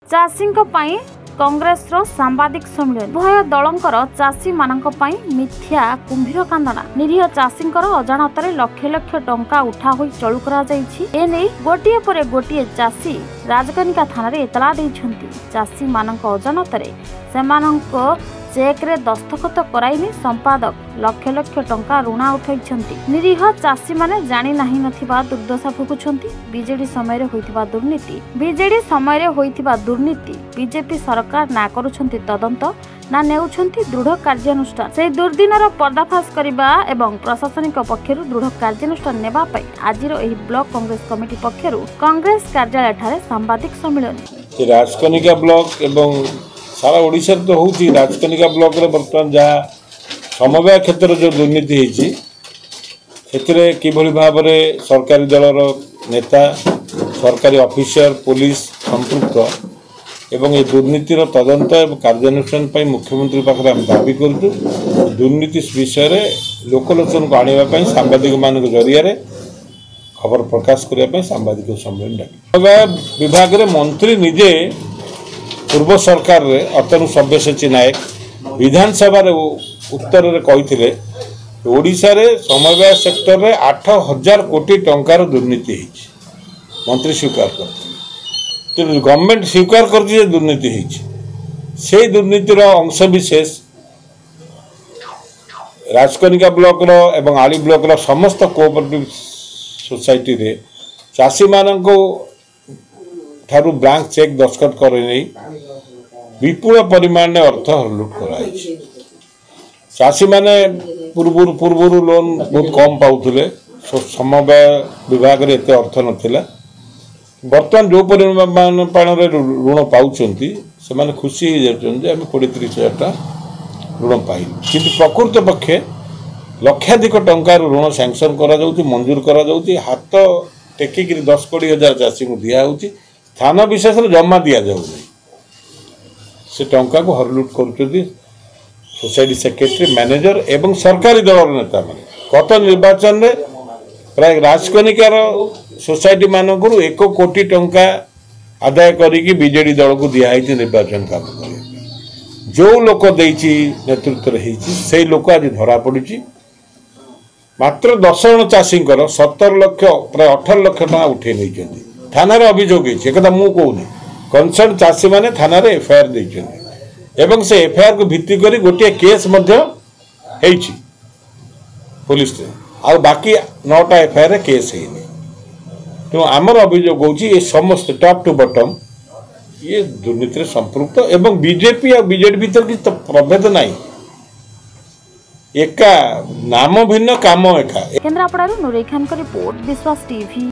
चाषी कांग्रेस सांबादिक सम्मेलन उभय दलंकर चाषी मानक मिथ्या कुंभीर कांदना निरीह चाषी अजाणत लक्ष लक्ष टंका उठा होई चलू करा जायछि। एने गोटिए पर गोटिए चाषी राजकनिका थाना रे एतला दैछन्ति। चाषी मानक अजाणत सेमानंक चेक रे दस्तखत कराइनि संपादक लक्ष लक्ष टंका ऋण उठाइछन्ति। निरीह चाषी माने जानि नाही नथिबा दुर्दशा भोगुछन्ति। बीजेडी समय रे होइतिबा दुर्नीति बीजेपी सरकार ना करूछन्ति तदंत ना नेउछन्ति दृढ़ कार्यानुष्ठान। से दुर्दिनर पर्दाफाश करिबा एवं प्रशासनिक पक्षरु दृढ़ कार्यानुष्ठान नेबा पई आजिर एही ब्लॉक कांग्रेस कमिटी पक्षरु कांग्रेस कार्यालय ठारे सांबादिक सम्मेलन राजकनिका ब्लॉक एवं सारा ओडिशा तो होउची। राजकनिका ब्लॉक रे वर्तमान जहाँ समवाय क्षेत्र जो दुर्नीति होती से किभली भाव में सरकारी दलर नेता सरकारी ऑफिसर पुलिस संपृक्त एवं ये दुर्नीतिर तदंत एवं कार्यानुष्ठान पर मुख्यमंत्री पाखे आम दाबी करूँ। दुर्नीति विषय में लोकलोचन को आने सांबादिक मान जरिया खबर प्रकाश करने सांबादिक सम्मेलन डाक विभाग में मंत्री निजे पूर्व सरकार रे अतनु सब्यसाची नायक विधानसभा उत्तर रे कहिथिले ओडिशा रे समवाय सेक्टर रे 8000 कोटी टंकार दुर्नीति होइछि। मंत्री स्वीकार करथिले गवर्नमेंट स्वीकार करछि दुर्नीति होइछि। से दुर्नीतिर अंश विशेष राजकनिका ब्लॉक रो एवं आली ब्लॉक रो समस्त कोऑपरेटिव सोसाइटी रे चाषी माननको ठारू ब्लैंक चेक दस्तखत करे विपुल परिमाण में अर्थ लुट कराई। चाषी माने पूर्व लोन बहुत कम पाउथिले समवाय विभाग रे एते अर्थ नथिला। वर्तमान जो परिमाण रे ऋण पाउछंती से माने खुशी हो जाउछन हम 20-30 हजार टा ऋण पाई किंतु प्रकृत पक्षे लक्षाधिक टंका ऋण सैंक्शन करा जाउची मंजूर करा जाउची हाथ टेकिक 10-20 हजार चाषी को दिया होउची। थाना विशेष जमा दि जाऊ से टंका को हरलुट कर सोसाइटी सेक्रेटरी मैनेजर एवं सरकारी दल नेता मान गत निर्वाचन में प्राय राजकनिकार सोसाइटी मानक 1 कोटी टंका आदाय करी बीजेडी दल को दिखाई निर्वाचन काम कर जो लोक नेतृत्व से लोक आज धरा पड़ी। मात्र 10 जन चाषी 17 लाख प्राय 18 लाख टका उठे नहीं थाना रे अभियोग है मु कहूनी कंसर्न चाषी माने थाना रे एफआईआर देइछन्ति एवं से एफआईआर को भित्ति करी गोटे केस मध्य हेइछि पुलिस रे आ बाकी 9टा एफआईआर रे केस हेइनी। तो हमर अभियोग होछि ये समस्त टॉप टू बॉटम ये दुर्नीति रे संपृक्त एवं बीजेपी और बीजेडी भीतर कि प्रभेद नाही एका नाम भिन्न काम एका। केन्द्रापड़ा नुरेखान का रिपोर्ट विश्वास टीवी।